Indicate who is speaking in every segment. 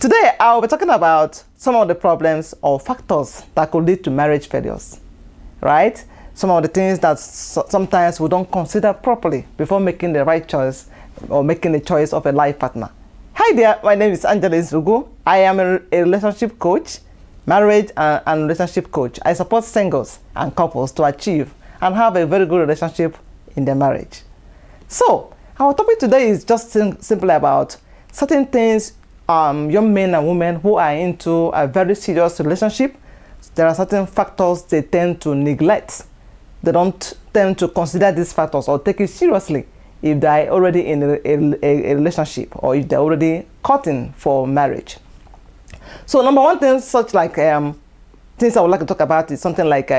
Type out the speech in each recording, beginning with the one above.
Speaker 1: Today, I'll be talking about some of the problems or factors that could lead to marriage failures, right? Some of the things that sometimes we don't consider properly before making the right choice or making the choice of a life partner. Hi there, my name is Angela Zugu. I am a relationship coach, marriage and relationship coach. I support singles and couples to achieve and have a very good relationship in their marriage. So, our topic today is just simply about certain things young men and women who are into a very serious relationship. There are certain factors they tend to neglect. They don't tend to consider these factors or take it seriously if they are already in a relationship or if they're already courting for marriage. So number one thing, such like things I would like to talk about is something like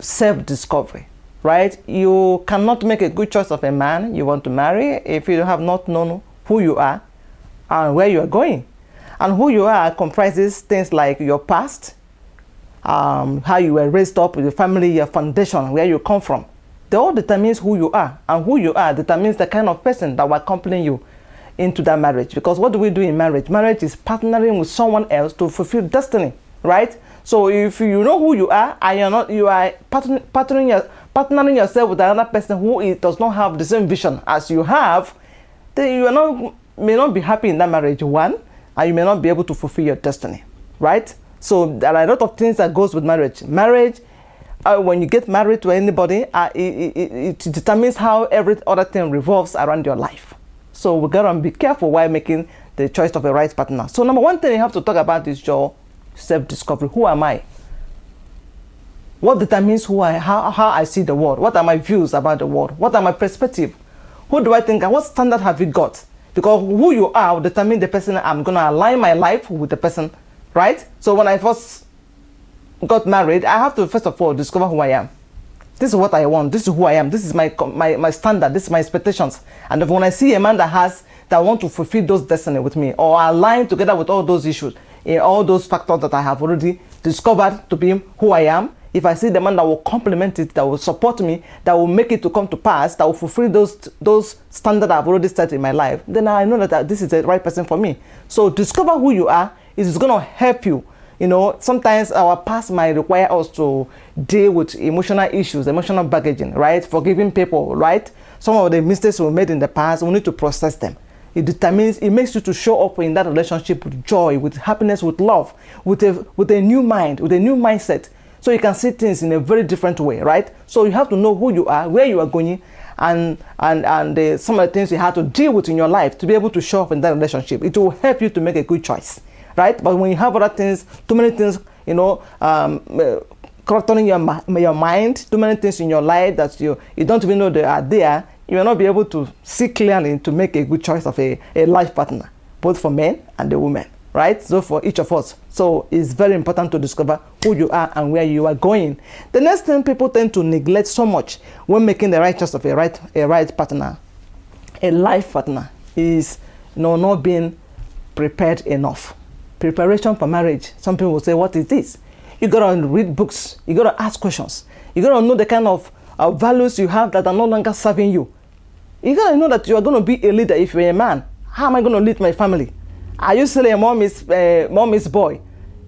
Speaker 1: self-discovery, right? You cannot make a good choice of a man you want to marry if you have not known who you are and where you are going. And who you are comprises things like your past, how you were raised up with your family, your foundation, where you come from. They all determines who you are, and who you are determines the kind of person that will accompany you into that marriage. Because what do we do in marriage? Marriage is partnering with someone else to fulfill destiny, right? So if you know who you are and you are partnering yourself with another person who does not have the same vision as you have, then you may not be happy in that marriage, one, and you may not be able to fulfill your destiny, right? So there are a lot of things that goes with marriage. Marriage, when you get married to anybody, it determines how every other thing revolves around your life. So we gotta be careful while making the choice of a right partner. So number one thing you have to talk about is your self-discovery. Who am I? What determines how I see the world? What are my views about the world? What are my perspective? Who do I think and what standard have you got? Because who you are will determine the person. I'm going to align my life with the person, right? So when I first got married, I have to first of all discover who I am. This is what I want. This is who I am. This is my standard. This is my expectations. And if when I see a man that want to fulfill those destiny with me or align together with all those issues, all those factors that I have already discovered to be who I am, if I see the man that will complement it, that will support me, that will make it to come to pass, that will fulfill those standards I've already set in my life, then I know that this is the right person for me. So discover who you are. It is going to help you. You know, sometimes our past might require us to deal with emotional issues, emotional baggage, right? Forgiving people, right? Some of the mistakes we made in the past, we need to process them. It makes you to show up in that relationship with joy, with happiness, with love, with a new mind, with a new mindset. So you can see things in a very different way, right? So you have to know who you are, where you are going, and some of the things you have to deal with in your life to be able to show up in that relationship. It will help you to make a good choice, right? But when you have other things, too many things, cluttering your mind, too many things in your life that you don't even know they are there, you will not be able to see clearly to make a good choice of a life partner, both for men and the women, right? So for each of us. So it's very important to discover who you are and where you are going. The next thing people tend to neglect so much when making the right choice of a right partner, a life partner, is not being prepared enough. Preparation for marriage. Some people will say, what is this? You gotta read books. You gotta ask questions. You gotta know the kind of values you have that are no longer serving you. You gotta know that you are gonna be a leader if you're a man. How am I gonna lead my family? Are you still a mommy's boy?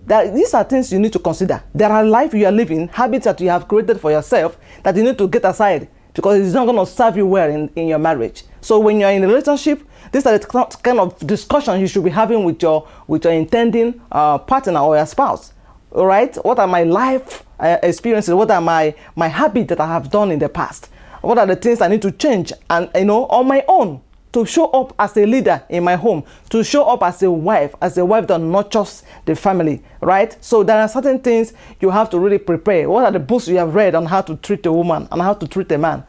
Speaker 1: These are things you need to consider. There are life you are living, habits that you have created for yourself that you need to get aside because it's not going to serve you well in your marriage. So when you're in a relationship, these are the kind of discussions you should be having with your intending partner or your spouse. All right? What are my life experiences? What are my habits that I have done in the past? What are the things I need to change and on my own? To show up as a leader in my home, to show up as a wife that nurtures the family, right? So there are certain things you have to really prepare. What are the books you have read on how to treat a woman and how to treat a man?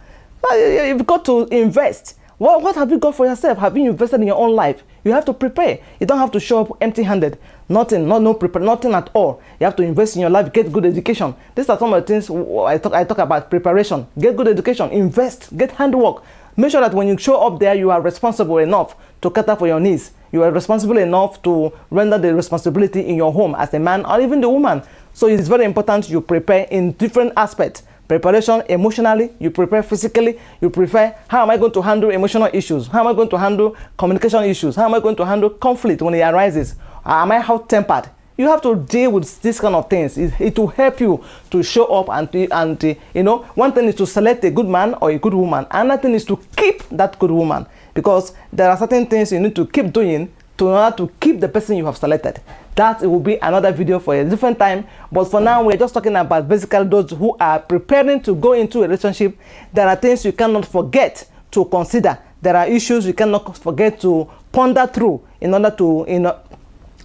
Speaker 1: You've got to invest. What have you got for yourself? Have you invested in your own life? You have to prepare. You don't have to show up empty-handed. Nothing, nothing at all. You have to invest in your life, get good education. These are some of the things I talk about preparation. Get good education, invest, get handwork. Make sure that when you show up there, you are responsible enough to cater for your needs. You are responsible enough to render the responsibility in your home as a man or even the woman. So it's very important you prepare in different aspects preparation emotionally, you prepare physically, you prepare how am I going to handle emotional issues, how am I going to handle communication issues, how am I going to handle conflict when it arises, am I hot-tempered. You have to deal with these kind of things. It will help you to show up and you know, one thing is to select a good man or a good woman. Another thing is to keep that good woman, because there are certain things you need to keep doing in order to keep the person you have selected. That will be another video for a different time. But for now, we're just talking about basically those who are preparing to go into a relationship. There are things you cannot forget to consider. There are issues you cannot forget to ponder through in order to, you know,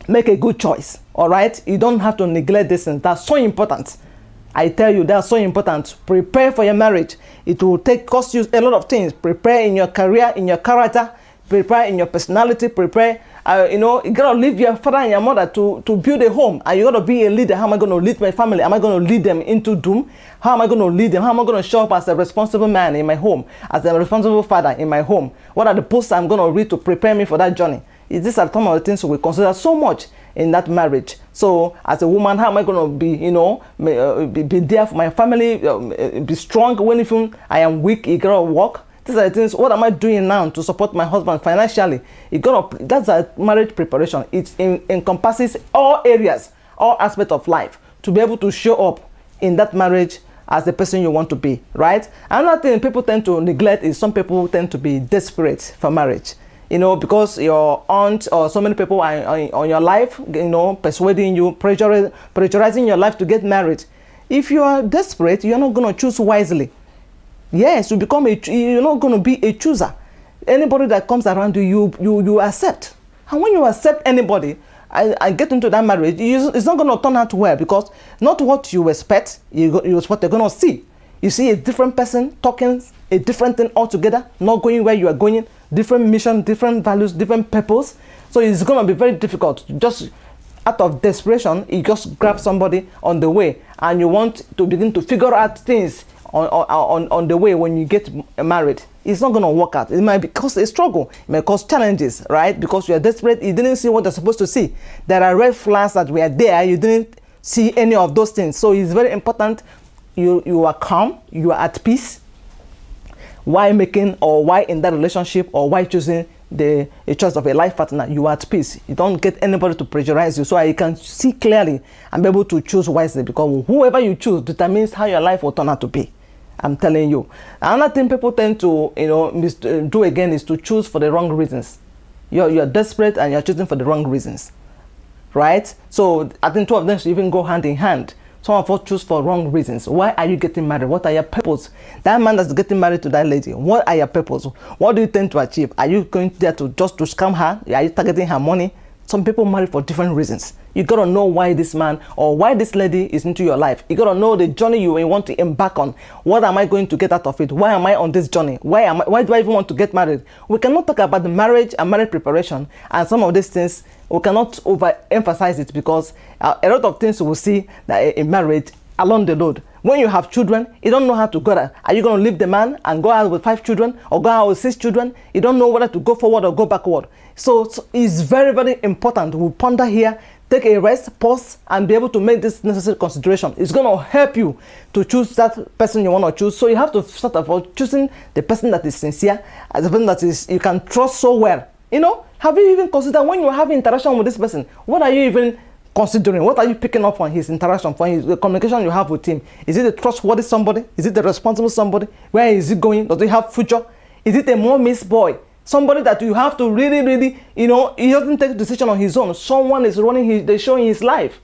Speaker 1: make a good choice. All right, you don't have to neglect this, and that's so important. I tell you, that's so important. Prepare for your marriage. It will cost you a lot of things. Prepare in your career, in your character, prepare in your personality, prepare. You know, you gotta leave your father and your mother to build a home, and you gotta be a leader. How am I gonna lead my family? Am I gonna lead them into doom? How am I gonna lead them? How am I gonna show up as a responsible man in my home, as a responsible father in my home? What are the books I'm gonna read to prepare me for that journey? These are some of the things we consider so much in that marriage. So as a woman, how am I going to be, you know, be there for my family, be strong when even I am weak, you gotta work. These are the things. What am I doing now to support my husband financially? That's a marriage preparation. It encompasses all areas, all aspects of life, to be able to show up in that marriage as the person you want to be, right? Another thing people tend to neglect is some people tend to be desperate for marriage. You know, because your aunt or so many people are on your life, you know, persuading you, pressurizing your life to get married. If you are desperate, you're not going to choose wisely. Yes, you're not going to be a chooser. Anybody that comes around you accept. And when you accept anybody, I get into that marriage, it's not going to turn out well, because not what you expect is what they're going to see. You see a different person talking a different thing altogether, not going where you are going, different mission, different values, different purpose. So it's going to be very difficult. Just out of desperation, you just grab somebody on the way, and you want to begin to figure out things on the way when you get married. It's not going to work out. It might cause a struggle. It may cause challenges, right? Because you are desperate. You didn't see what you're supposed to see. There are red flags that were there. You didn't see any of those things. So it's very important you are calm, you are at peace. Why in that relationship, or why choosing a choice of a life partner, you are at peace. You don't get anybody to pressurize you, so you can see clearly and be able to choose wisely, because whoever you choose determines how your life will turn out to be. I'm telling you. Another thing people tend to, you know, do again is to choose for the wrong reasons. You're desperate and you're choosing for the wrong reasons, right? So I think two of them should even go hand in hand. Some of us choose for wrong reasons. Why are you getting married? What are your purpose? That man that's getting married to that lady, what are your purpose? What do you tend to achieve? Are you going there to scam her? Are you targeting her money? Some people marry for different reasons. You gotta know why this man or why this lady is into your life. You gotta know the journey you want to embark on. What am I going to get out of it? Why am I on this journey? Why do I even want to get married? We cannot talk about the marriage and marriage preparation and some of these things. We cannot overemphasize it, because a lot of things we'll see that in marriage along the road. When you have children, you don't know how to go there. Are you going to leave the man and go out with 5 children or go out with 6 children? You don't know whether to go forward or go backward. So it's very, very important. We ponder here, take a rest, pause, and be able to make this necessary consideration. It's going to help you to choose that person you want to choose. So you have to start off choosing the person that is sincere, the person that you can trust so well. You know, have you even considered when you have interaction with this person, what are you even considering? What are you picking up on his interaction, from the communication you have with him? Is it a trustworthy somebody? Is it a responsible somebody? Where is he going? Does he have future? Is it a mommy's boy? Somebody that you have to really, you know, he doesn't take a decision on his own. Someone is running they're showing his life.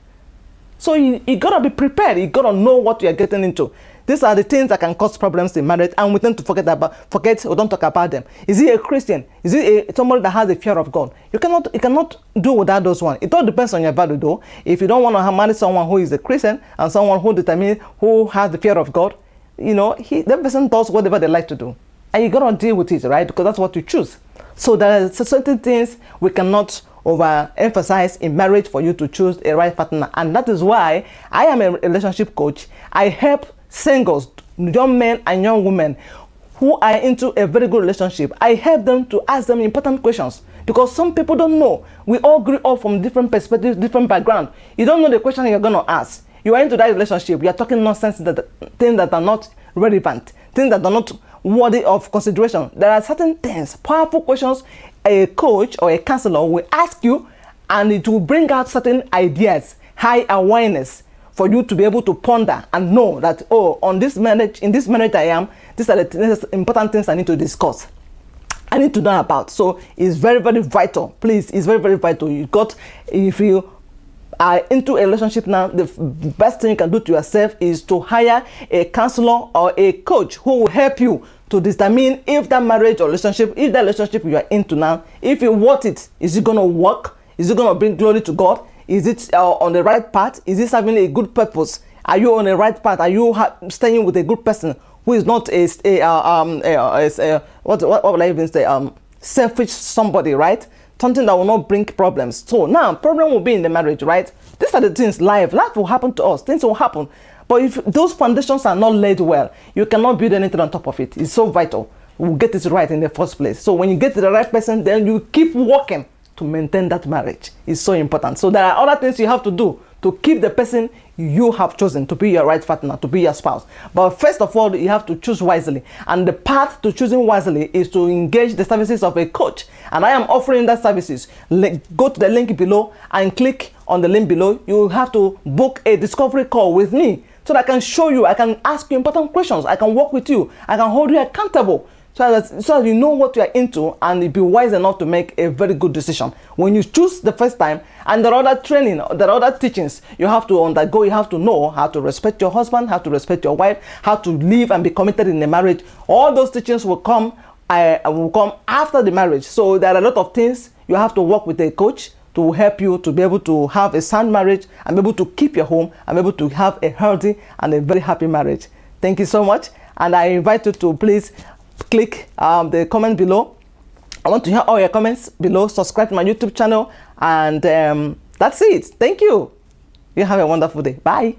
Speaker 1: So you gotta be prepared. You gotta know what you're getting into. These are the things that can cause problems in marriage, and we tend to forget or don't talk about them. Is he a Christian? Is he somebody that has a fear of God? You cannot do without those ones. It all depends on your value, though. If you don't want to marry someone who is a Christian and someone who has the fear of God, you know, that person does whatever they like to do, and you gotta deal with it, right? Because that's what you choose. So there are certain things we cannot overemphasize in marriage for you to choose a right partner, and that is why I am a relationship coach. I help singles, young men and young women who are into a very good relationship. I help them to ask them important questions, because some people don't know. We all grew up from different perspectives, different background. You don't know the question you're going to ask. you are into that relationship, you are talking nonsense, things that are not relevant, things that are not worthy of consideration. There are certain things, powerful questions a coach or a counselor will ask you, and it will bring out certain ideas, high awareness, for you to be able to ponder and know that, oh, in this marriage I am, these are the important things I need to discuss, I need to know about. So it's very, very vital. Please, it's very, very vital. If you are into a relationship now, the best thing you can do to yourself is to hire a counselor or a coach who will help you to determine if that marriage or relationship, if that relationship you are into now, if you want it, is it going to work? Is it going to bring glory to God? Is it on the right path? Is it serving a good purpose? Are you on the right path? Are you staying with a good person who is not what will I even say, selfish somebody, right? Something that will not bring problems. So now, problem will be in the marriage, right? These are the things, life will happen to us. Things will happen. But if those foundations are not laid well, you cannot build anything on top of it. It's so vital. We'll get it right in the first place. So when you get to the right person, then you keep working to maintain that marriage. It's so important. So there are other things you have to do to keep the person you have chosen to be your right partner, to be your spouse. But first of all, you have to choose wisely. And the path to choosing wisely is to engage the services of a coach. And I am offering that services. Go to the link below and click on the link below. You have to book a discovery call with me so that I can show you, I can ask you important questions, I can work with you, I can hold you accountable. So that you know what you are into and be wise enough to make a very good decision. When you choose the first time, and there are other training, there are other teachings you have to undergo. You have to know how to respect your husband, how to respect your wife, how to live and be committed in a marriage. All those teachings will come after the marriage. So there are a lot of things you have to work with a coach to help you to be able to have a sound marriage and be able to keep your home and be able to have a healthy and a very happy marriage. Thank you so much. And I invite you to please click the comment below. I want to hear all your comments below. Subscribe to my YouTube channel. And that's it. Thank you. You have a wonderful day. Bye.